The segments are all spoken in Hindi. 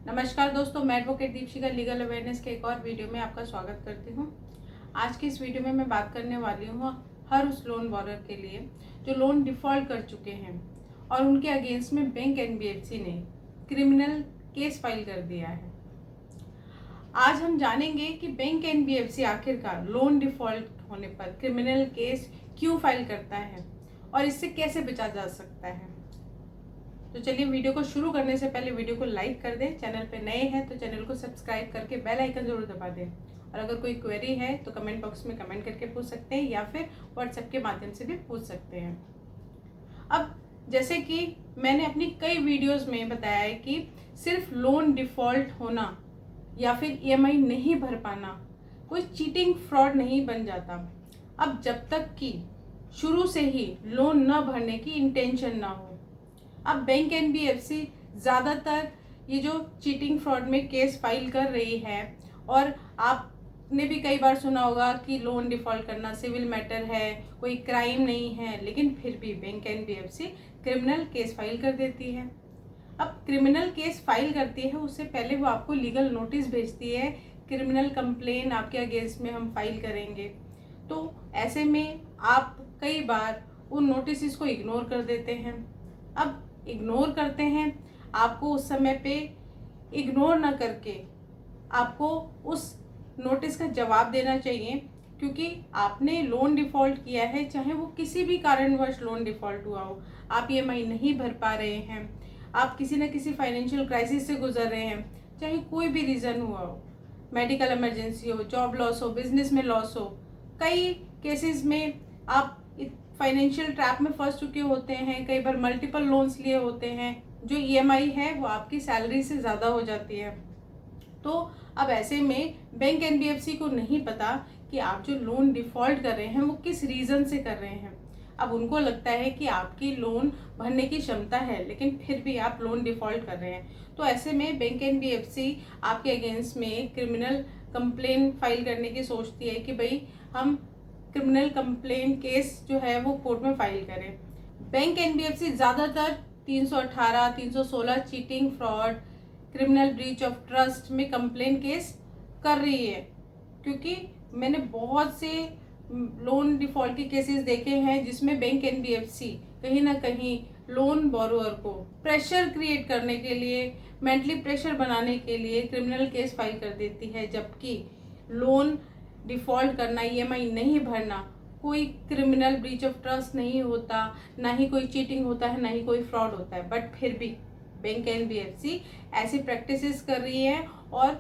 नमस्कार दोस्तों, मैं एडवोकेट दीपशिखा लीगल अवेयरनेस के एक और वीडियो में आपका स्वागत करती हूँ। आज की इस वीडियो में मैं बात करने वाली हूँ हर उस लोन बॉरर के लिए जो लोन डिफ़ॉल्ट कर चुके हैं और उनके अगेंस्ट में बैंक एनबीएफसी ने क्रिमिनल केस फाइल कर दिया है। आज हम जानेंगे कि बैंक एनबीएफसी आखिरकार लोन डिफ़ॉल्ट होने पर क्रिमिनल केस क्यों फाइल करता है और इससे कैसे बचा जा सकता है। तो चलिए वीडियो को शुरू करने से पहले वीडियो को लाइक कर दें। चैनल पे नए हैं तो चैनल को सब्सक्राइब करके बेल आइकन जरूर दबा दें और अगर कोई क्वेरी है तो कमेंट बॉक्स में कमेंट करके पूछ सकते हैं या फिर व्हाट्सएप के माध्यम से भी पूछ सकते हैं। अब जैसे कि मैंने अपनी कई वीडियोस में बताया है कि सिर्फ लोन डिफ़ॉल्ट होना या फिर ईएमआई नहीं भर पाना कोई चीटिंग फ्रॉड नहीं बन जाता। अब जब तक कि शुरू से ही लोन न भरने की इंटेंशन ना हो। अब बैंक एनबीएफसी ज़्यादातर ये जो चीटिंग फ्रॉड में केस फाइल कर रही है और आपने भी कई बार सुना होगा कि लोन डिफ़ॉल्ट करना सिविल मैटर है, कोई क्राइम नहीं है, लेकिन फिर भी bank NBFC criminal case file कर देती है। अब क्रिमिनल केस फाइल करती है उससे पहले वो आपको लीगल नोटिस भेजती है, क्रिमिनल कंप्लेन आपके अगेंस्ट में हम फाइल करेंगे। तो ऐसे में आप कई बार उन नोटिस को इग्नोर कर देते हैं। अब इग्नोर करते हैं, आपको उस समय पे इग्नोर ना करके आपको उस नोटिस का जवाब देना चाहिए, क्योंकि आपने लोन डिफ़ॉल्ट किया है, चाहे वो किसी भी कारणवश लोन डिफ़ॉल्ट हुआ हो, आप ईएमआई नहीं भर पा रहे हैं, आप किसी न किसी फाइनेंशियल क्राइसिस से गुजर रहे हैं, चाहे कोई भी रीज़न हुआ हो, मेडिकल इमरजेंसी हो, जॉब लॉस हो, बिजनेस में लॉस हो, कई केसेस में आप फाइनेंशियल ट्रैप में फंस चुके होते हैं, कई बार मल्टीपल लोन्स लिए होते हैं, जो ईएमआई है वो आपकी सैलरी से ज़्यादा हो जाती है। तो अब ऐसे में बैंक एनबीएफसी को नहीं पता कि आप जो लोन डिफ़ॉल्ट कर रहे हैं वो किस रीज़न से कर रहे हैं। अब उनको लगता है कि आपकी लोन भरने की क्षमता है, लेकिन फिर भी आप लोन डिफ़ॉल्ट कर रहे हैं। तो ऐसे में बैंक एनबीएफसी आपके अगेंस्ट में क्रिमिनल कंप्लेन फाइल करने की सोचती है कि भाई हम क्रिमिनल कंप्लेन केस जो है वो कोर्ट में फाइल करें। बैंक एनबीएफसी ज़्यादातर 318, 316 cheating fraud, criminal breach of trust में कंप्लेन केस कर रही है, क्योंकि मैंने बहुत से लोन डिफ़ॉल्ट के केसेस देखे हैं जिसमें बैंक एनबीएफसी कहीं ना कहीं लोन बोरोअर को प्रेशर क्रिएट करने के लिए, मेंटली प्रेशर बनाने के लिए क्रिमिनल केस फाइल कर देती है, जबकि लोन डिफ़ॉल्ट करना, ईएमआई नहीं भरना कोई क्रिमिनल ब्रीच ऑफ ट्रस्ट नहीं होता, ना ही कोई चीटिंग होता है, ना ही कोई फ्रॉड होता है। बट फिर भी बैंक एनबीएफसी ऐसी प्रैक्टिसेस कर रही है और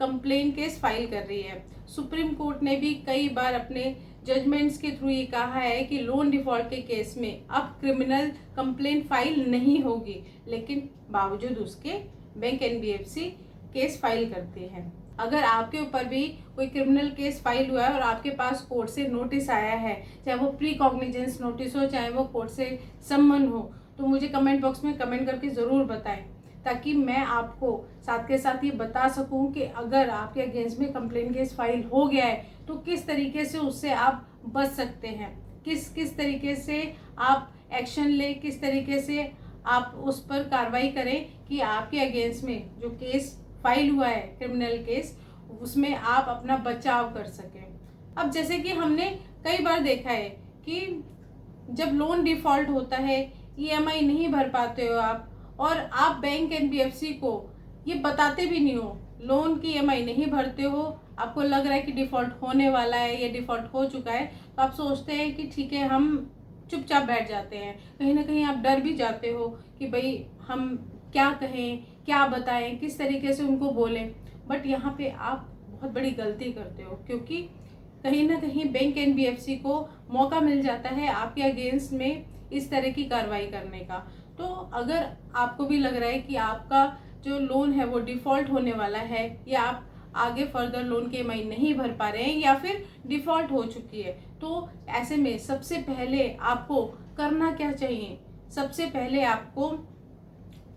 कंप्लेन केस फाइल कर रही है। सुप्रीम कोर्ट ने भी कई बार अपने जजमेंट्स के थ्रू ये कहा है कि लोन डिफ़ॉल्ट के केस में अब क्रिमिनल कंप्लेन फाइल नहीं होगी, लेकिन बावजूद उसके बैंक एनबीएफसी केस फाइल करते हैं। अगर आपके ऊपर भी कोई क्रिमिनल केस फाइल हुआ है और आपके पास कोर्ट से नोटिस आया है, चाहे वो प्री कॉग्निजेंस नोटिस हो, चाहे वो कोर्ट से सम्मन हो, तो मुझे कमेंट बॉक्स में कमेंट करके ज़रूर बताएं, ताकि मैं आपको साथ के साथ ये बता सकूं कि अगर आपके अगेंस्ट में कंप्लेन केस फाइल हो गया है तो किस तरीके से उससे आप बच सकते हैं, किस तरीके से आप एक्शन लें, किस तरीके से आप उस पर कार्रवाई करें कि आपके अगेंस्ट में जो केस फाइल हुआ है क्रिमिनल केस, उसमें आप अपना बचाव कर सकें। अब जैसे कि हमने कई बार देखा है कि जब लोन डिफ़ॉल्ट होता है, ईएमआई नहीं भर पाते हो आप, और आप बैंक एनबीएफसी को ये बताते भी नहीं हो, लोन की ईएमआई नहीं भरते हो, आपको लग रहा है कि डिफ़ॉल्ट होने वाला है या डिफ़ॉल्ट हो चुका है, तो आप सोचते हैं कि ठीक है, हम चुपचाप बैठ जाते हैं। कहीं ना कहीं आप डर भी जाते हो कि भाई हम क्या कहें, क्या बताएं, किस तरीके से उनको बोलें। बट यहाँ पे आप बहुत बड़ी गलती करते हो, क्योंकि कहीं ना कहीं बैंक एनबीएफसी को मौका मिल जाता है आपके अगेंस्ट में इस तरह की कार्रवाई करने का। तो अगर आपको भी लग रहा है कि आपका जो लोन है वो डिफ़ॉल्ट होने वाला है, या आप आगे फर्दर लोन की ईएमआई नहीं भर पा रहे हैं, या फिर डिफ़ॉल्ट हो चुकी है, तो ऐसे में सबसे पहले आपको करना क्या चाहिए? सबसे पहले आपको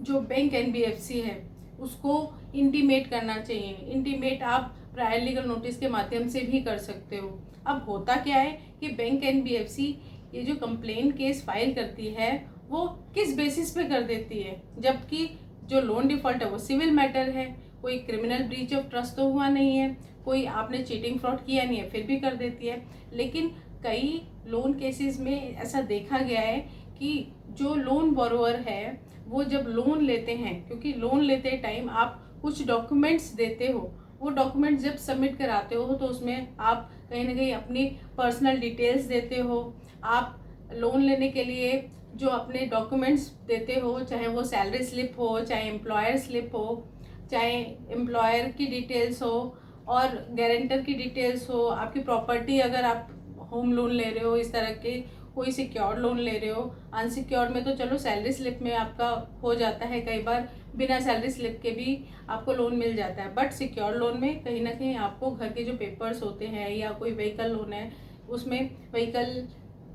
जो बैंक एनबीएफसी है उसको इंटीमेट करना चाहिए। इंटीमेट आप प्रायर लीगल नोटिस के माध्यम से भी कर सकते हो। अब होता क्या है कि बैंक एनबीएफसी ये जो कंप्लेन केस फाइल करती है वो किस बेसिस पे कर देती है, जबकि जो लोन डिफ़ॉल्ट है वो सिविल मैटर है, कोई क्रिमिनल ब्रीच ऑफ ट्रस्ट तो हुआ नहीं है, कोई आपने चीटिंग फ्रॉड किया नहीं है, फिर भी कर देती है। लेकिन कई लोन केसेस में ऐसा देखा गया है कि जो लोन बोरोवर है वो जब लोन लेते हैं, क्योंकि लोन लेते टाइम आप कुछ डॉक्यूमेंट्स देते हो, वो डॉक्यूमेंट्स जब सबमिट कराते हो तो उसमें आप कहीं ना कहीं अपनी पर्सनल डिटेल्स देते हो। आप लोन लेने के लिए जो अपने डॉक्यूमेंट्स देते हो, चाहे वो सैलरी स्लिप हो, चाहे एम्प्लॉयर स्लिप हो, चाहे एम्प्लॉयर की डिटेल्स हो और गारंटर की डिटेल्स हो, आपकी प्रॉपर्टी, अगर आप होम लोन ले रहे हो, इस तरह के कोई सिक्योर्ड लोन ले रहे हो। अनसिक्योर्ड में तो चलो सैलरी स्लिप में आपका हो जाता है, कई बार बिना सैलरी स्लिप के भी आपको लोन मिल जाता है, बट सिक्योर्ड लोन में कहीं ना कहीं आपको घर के जो पेपर्स होते हैं, या कोई व्हीकल लोन है उसमें व्हीकल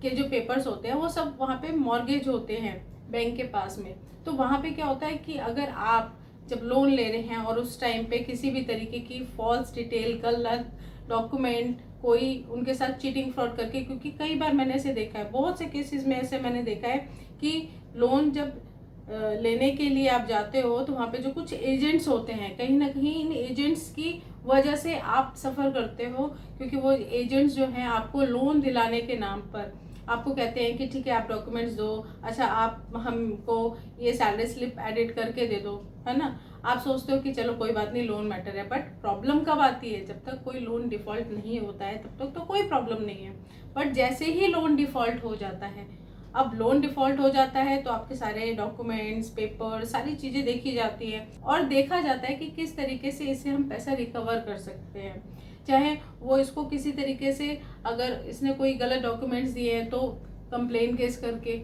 के जो पेपर्स होते हैं वो सब वहाँ पे मॉर्गेज होते हैं बैंक के पास में। तो वहाँ पे क्या होता है कि अगर आप जब लोन ले रहे हैं और उस टाइम पे किसी भी तरीके की फॉल्स डिटेल, गलत डॉक्यूमेंट, कोई उनके साथ चीटिंग फ्रॉड करके, क्योंकि कई बार मैंने ऐसे देखा है, बहुत से केसेस में ऐसे मैंने देखा है कि लोन जब लेने के लिए आप जाते हो तो वहाँ पे जो कुछ एजेंट्स होते हैं, कहीं ना कहीं इन एजेंट्स की वजह से आप सफ़र करते हो, क्योंकि वो एजेंट्स जो हैं आपको लोन दिलाने के नाम पर आपको कहते हैं कि ठीक है आप डॉक्यूमेंट्स दो, अच्छा आप हमको ये सैलरी स्लिप एडिट करके दे दो, है ना। आप सोचते हो कि चलो कोई बात नहीं, लोन मैटर है, बट प्रॉब्लम कब आती है? जब तक कोई लोन डिफ़ॉल्ट नहीं होता है तब तक तो कोई प्रॉब्लम नहीं है, बट जैसे ही लोन डिफ़ॉल्ट हो जाता है, अब लोन डिफ़ॉल्ट हो जाता है तो आपके सारे डॉक्यूमेंट्स, पेपर, सारी चीज़ें देखी जाती है और देखा जाता है कि किस तरीके से इससे हम पैसा रिकवर कर सकते हैं। चाहे वो इसको किसी तरीके से, अगर इसने कोई गलत डॉक्यूमेंट्स दिए हैं तो कंप्लेन केस करके,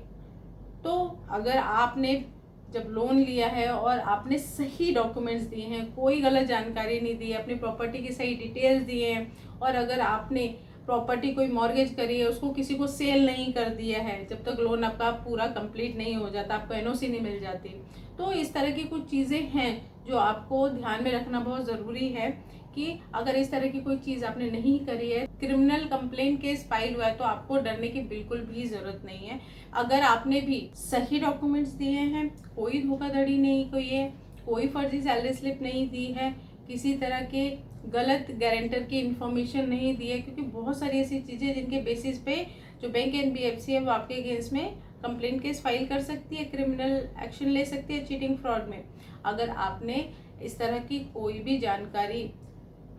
तो अगर आपने जब लोन लिया है और आपने सही डॉक्यूमेंट्स दिए हैं, कोई गलत जानकारी नहीं दी है, अपनी प्रॉपर्टी की सही डिटेल्स दिए हैं, और अगर आपने प्रॉपर्टी कोई मॉर्गेज करी है, उसको किसी को सेल नहीं कर दिया है, जब तक लोन आपका पूरा कंप्लीट नहीं हो जाता, आपको एनओसी नहीं मिल जाती, तो इस तरह की कुछ चीज़ें हैं जो आपको ध्यान में रखना बहुत ज़रूरी है कि अगर इस तरह की कोई चीज़ आपने नहीं करी है, क्रिमिनल कंप्लेंट केस फाइल हुआ है, तो आपको डरने की बिल्कुल भी ज़रूरत नहीं है। अगर आपने भी सही डॉक्यूमेंट्स दिए हैं, कोई धोखाधड़ी नहीं हुई है, कोई फर्जी सैलरी स्लिप नहीं दी है, किसी तरह के गलत गारंटर की इंफॉर्मेशन नहीं दी है, क्योंकि बहुत सारी ऐसी चीज़ें जिनके बेसिस पे जो बैंक एनबीएफसी है वो आपके अगेंस्ट में कंप्लेंट केस फाइल कर सकती है, क्रिमिनल एक्शन ले सकती है चीटिंग फ्रॉड में। अगर आपने इस तरह की कोई भी जानकारी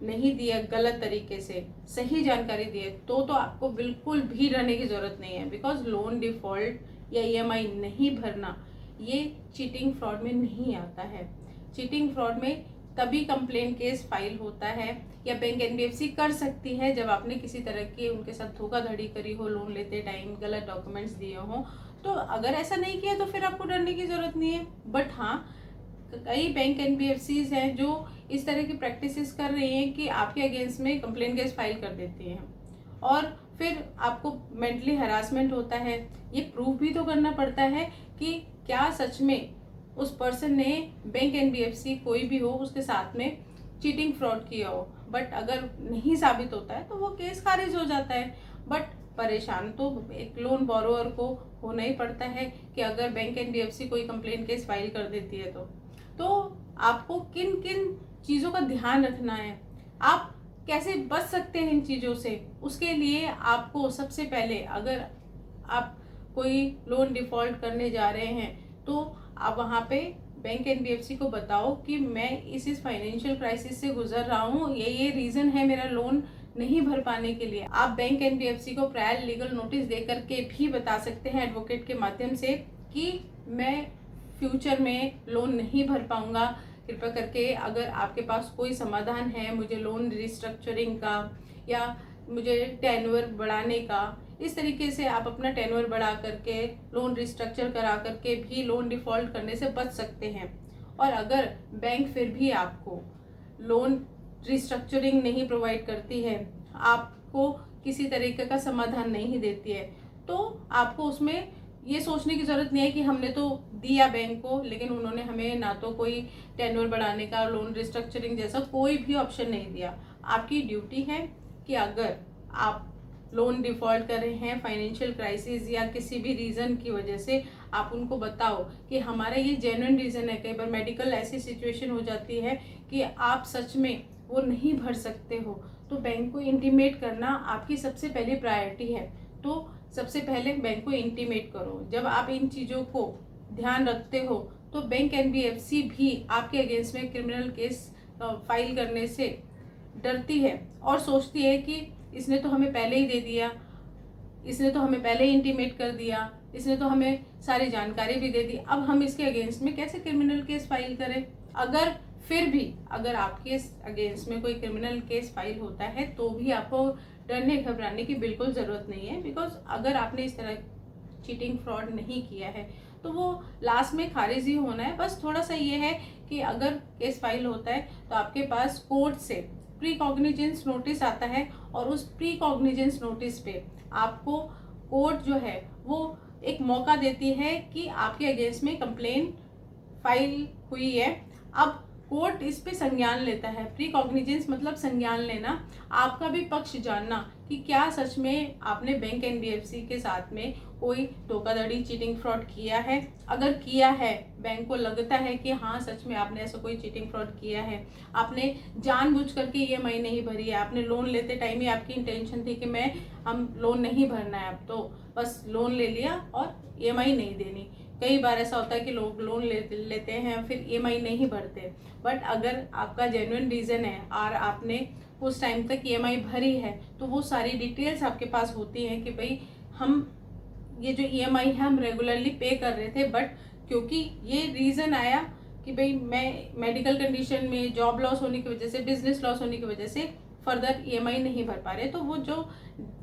नहीं दी है, गलत तरीके से सही जानकारी दी है, तो आपको बिल्कुल भी डरने की ज़रूरत नहीं है, बिकॉज लोन डिफ़ॉल्ट या ईएमआई नहीं भरना ये चीटिंग फ्रॉड में नहीं आता है। चीटिंग फ्रॉड में तभी कंप्लेन केस फाइल होता है या बैंक एनबीएफसी कर सकती है जब आपने किसी तरह की उनके साथ धोखाधड़ी करी हो, लोन लेते टाइम गलत डॉक्यूमेंट्स दिए हों। तो अगर ऐसा नहीं किया तो फिर आपको डरने की ज़रूरत नहीं है। बट हाँ, कई बैंक एनबीएफसीज हैं जो इस तरह की प्रैक्टिसेस कर रही हैं कि आपके अगेंस्ट में कंप्लेन केस फाइल कर देती हैं और फिर आपको मेंटली हरासमेंट होता है। ये प्रूफ भी तो करना पड़ता है कि क्या सच में उस पर्सन ने बैंक एनबीएफसी कोई भी हो उसके साथ में चीटिंग फ्रॉड किया हो। बट अगर नहीं साबित होता है तो वो केस खारिज हो जाता है। बट परेशान तो एक लोन बोरोअर को होना ही पड़ता है कि अगर बैंक एनबीएफसी कोई कंप्लेन केस फाइल कर देती है तो आपको किन किन चीज़ों का ध्यान रखना है, आप कैसे बच सकते हैं इन चीज़ों से। उसके लिए आपको सबसे पहले, अगर आप कोई लोन डिफ़ॉल्ट करने जा रहे हैं तो आप वहाँ पे बैंक एनबीएफसी को बताओ कि मैं इस फाइनेंशियल क्राइसिस से गुजर रहा हूँ, ये रीज़न है मेरा लोन नहीं भर पाने के लिए। आप बैंक एनबीएफसी को प्रायर लीगल नोटिस दे करके भी बता सकते हैं एडवोकेट के माध्यम से कि मैं फ्यूचर में लोन नहीं भर पाऊंगा, कृपया करके अगर आपके पास कोई समाधान है मुझे लोन रिस्ट्रक्चरिंग का या मुझे टेन्योर बढ़ाने का, इस तरीके से आप अपना टेन्योर बढ़ा करके लोन रिस्ट्रक्चर करा करके भी लोन डिफ़ॉल्ट करने से बच सकते हैं। और अगर बैंक फिर भी आपको लोन रिस्ट्रक्चरिंग नहीं प्रोवाइड करती है, आपको किसी तरीके का समाधान नहीं देती है, तो आपको उसमें ये सोचने की ज़रूरत नहीं है कि हमने तो दिया बैंक को लेकिन उन्होंने हमें ना तो कोई टेन्योर बढ़ाने का, लोन रिस्ट्रक्चरिंग जैसा कोई भी ऑप्शन नहीं दिया। आपकी ड्यूटी है कि अगर आप लोन डिफ़ॉल्ट कर रहे हैं फाइनेंशियल क्राइसिस या किसी भी रीज़न की वजह से, आप उनको बताओ कि हमारा ये जेन्युइन रीज़न है। कई बार मेडिकल ऐसी सिचुएशन हो जाती है कि आप सच में वो नहीं भर सकते हो, तो बैंक को इंटीमेट करना आपकी सबसे पहली प्रायोरिटी है। तो सबसे पहले बैंक को इंटीमेट करो। जब आप इन चीज़ों को ध्यान रखते हो तो बैंक एनबीएफसी भी आपके अगेंस्ट में क्रिमिनल केस फाइल करने से डरती है और सोचती है कि इसने तो हमें पहले ही दे दिया, इसने तो हमें पहले ही इंटीमेट कर दिया, इसने तो हमें सारी जानकारी भी दे दी, अब हम इसके अगेंस्ट में कैसे क्रिमिनल केस फाइल करें। अगर फिर भी अगर आपके अगेंस्ट में कोई क्रिमिनल केस फाइल होता है तो भी आपको डरने घबराने की बिल्कुल ज़रूरत नहीं है, बिकॉज अगर आपने इस तरह चीटिंग फ्रॉड नहीं किया है तो वो लास्ट में खारिज ही होना है। बस थोड़ा सा ये है कि अगर केस फाइल होता है तो आपके पास कोर्ट से प्री कॉग्निजेंस नोटिस आता है और उस प्री कॉग्निजेंस नोटिस पे आपको कोर्ट जो है वो एक मौका देती है कि आपके अगेंस्ट में कंप्लेन फाइल हुई है। अब कोर्ट इस पे संज्ञान लेता है। प्री कॉग्निजेंस मतलब संज्ञान लेना, आपका भी पक्ष जानना कि क्या सच में आपने बैंक एनबीएफसी के साथ में कोई धोखाधड़ी चीटिंग फ्रॉड किया है। अगर किया है, बैंक को लगता है कि हाँ सच में आपने ऐसा कोई चीटिंग फ्रॉड किया है, आपने जानबूझ करके ईएमआई नहीं भरी है, आपने लोन लेते टाइम ही आपकी इंटेंशन थी कि हम लोन नहीं भरना है, अब तो बस लोन ले लिया और ईएमआई नहीं देनी। कई बार ऐसा होता है कि लोग लोन लेते हैं फिर ईएमआई नहीं भरते, बट अगर आपका जेन्युइन रीज़न है और आपने उस टाइम तक ईएमआई भरी है तो वो सारी डिटेल्स आपके पास होती हैं कि भाई हम ये जो ईएमआई है हम रेगुलरली पे कर रहे थे, बट क्योंकि ये रीज़न आया कि भाई मैं मेडिकल कंडीशन में, जॉब लॉस होने की वजह से, बिजनेस लॉस होने की वजह से फर्दर ईएमआई नहीं भर पा रहे, तो वो जो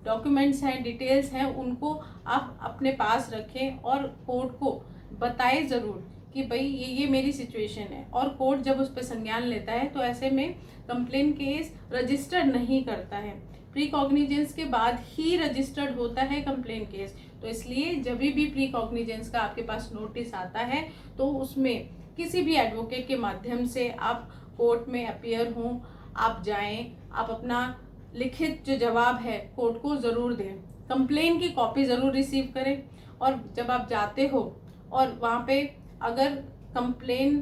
डॉक्यूमेंट्स हैं, डिटेल्स हैं, उनको आप अपने पास रखें और कोर्ट को बताएं ज़रूर कि भाई ये मेरी सिचुएशन है। और कोर्ट जब उस पर संज्ञान लेता है तो ऐसे में कंप्लेन केस रजिस्टर्ड नहीं करता है, प्री कॉग्निजेंस के बाद ही रजिस्टर्ड होता है कंप्लेन केस। तो इसलिए जब भी प्री कॉग्निजेंस का आपके पास नोटिस आता है तो उसमें किसी भी एडवोकेट के माध्यम से आप कोर्ट में अपीयर हों, आप जाएं, आप अपना लिखित जो जवाब है कोर्ट को ज़रूर दें, कंप्लेन की कॉपी ज़रूर रिसीव करें। और जब आप जाते हो और वहाँ पे अगर कंप्लेन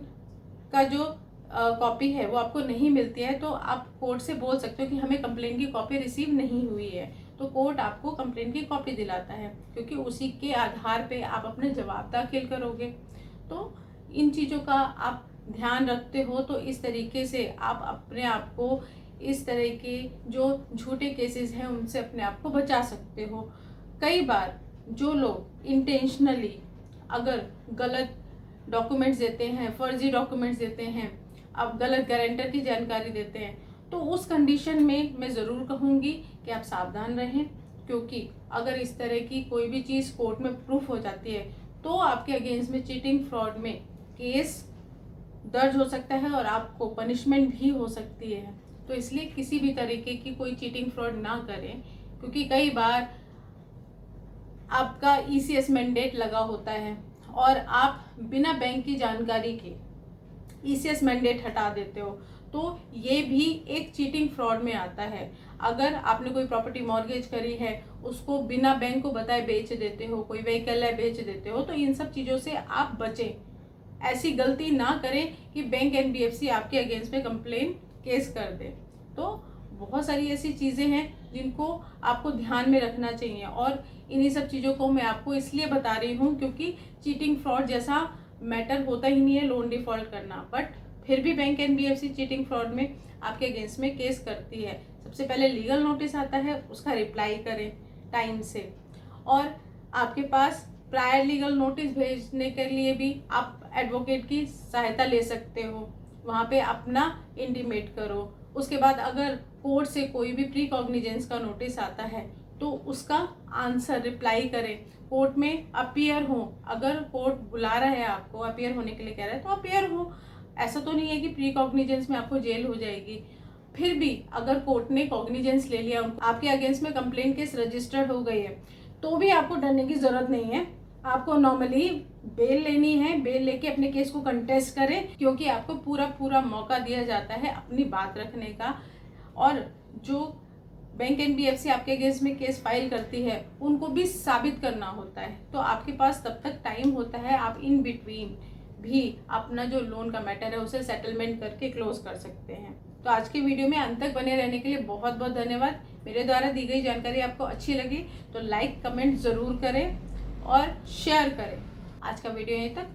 का जो कॉपी है वो आपको नहीं मिलती है तो आप कोर्ट से बोल सकते हो कि हमें कंप्लेन की कॉपी रिसीव नहीं हुई है, तो कोर्ट आपको कंप्लेन की कॉपी दिलाता है, क्योंकि उसी के आधार पे आप अपने जवाब दाखिल करोगे। तो इन चीज़ों का आप ध्यान रखते हो तो इस तरीके से आप अपने आप को इस तरह के जो झूठे केसेस हैं उनसे अपने आप को बचा सकते हो। कई बार जो लोग इंटेंशनली अगर गलत डॉक्यूमेंट्स देते हैं, फर्जी डॉक्यूमेंट्स देते हैं, अब गलत गारंटर की जानकारी देते हैं, तो उस कंडीशन में मैं ज़रूर कहूँगी कि आप सावधान रहें, क्योंकि अगर इस तरह की कोई भी चीज़ कोर्ट में प्रूफ हो जाती है तो आपके अगेंस्ट में चीटिंग फ्रॉड में केस दर्ज हो सकता है और आपको पनिशमेंट भी हो सकती है। तो इसलिए किसी भी तरीके की कोई चीटिंग फ्रॉड ना करें, क्योंकि कई बार आपका ईसीएस मैंडेट लगा होता है और आप बिना बैंक की जानकारी के ईसीएस मैंडेट हटा देते हो, तो ये भी एक चीटिंग फ्रॉड में आता है। अगर आपने कोई प्रॉपर्टी मॉर्गेज करी है उसको बिना बैंक को बताए बेच देते हो, कोई व्हीकल है बेच देते हो, तो इन सब चीज़ों से आप बचें। ऐसी गलती ना करें कि बैंक एनबीएफसी आपके अगेंस्ट में कंप्लेन केस कर दे। तो बहुत सारी ऐसी चीज़ें हैं जिनको आपको ध्यान में रखना चाहिए, और इन्हीं सब चीज़ों को मैं आपको इसलिए बता रही हूँ क्योंकि चीटिंग फ्रॉड जैसा मैटर होता ही नहीं है लोन डिफ़ॉल्ट करना, बट फिर भी बैंक एनबीएफसी चीटिंग फ्रॉड में आपके अगेंस्ट में केस करती है। सबसे पहले लीगल नोटिस आता है, उसका रिप्लाई करें टाइम से, और आपके पास प्रायर लीगल नोटिस भेजने के लिए भी आप एडवोकेट की सहायता ले सकते हो, वहाँ पे अपना इंटीमेट करो। उसके बाद अगर कोर्ट से कोई भी प्री कॉग्निजेंस का नोटिस आता है तो उसका आंसर रिप्लाई करें, कोर्ट में अपीयर हो। अगर कोर्ट बुला रहा है आपको, अपीयर होने के लिए कह रहा है तो अपीयर हो। ऐसा तो नहीं है कि प्री कॉग्निजेंस में आपको जेल हो जाएगी। फिर भी अगर कोर्ट ने कॉग्निजेंस ले लिया, आपके अगेंस्ट में कंप्लेंट केस रजिस्टर्ड हो गई है, तो भी आपको डरने की ज़रूरत नहीं है। आपको नॉर्मली बेल लेनी है, बेल लेके अपने केस को कंटेस्ट करें, क्योंकि आपको पूरा मौका दिया जाता है अपनी बात रखने का। और जो बैंक एनबीएफसी आपके अगेंस्ट में केस फाइल करती है, उनको भी साबित करना होता है। तो आपके पास तब तक टाइम होता है, आप इन बिटवीन भी अपना जो लोन का मैटर है उसे सेटलमेंट करके क्लोज कर सकते हैं। तो आज के वीडियो में अंत तक बने रहने के लिए बहुत बहुत धन्यवाद। मेरे द्वारा दी गई जानकारी आपको अच्छी लगी तो लाइक कमेंट ज़रूर करें और शेयर करें। आज का वीडियो यहीं तक।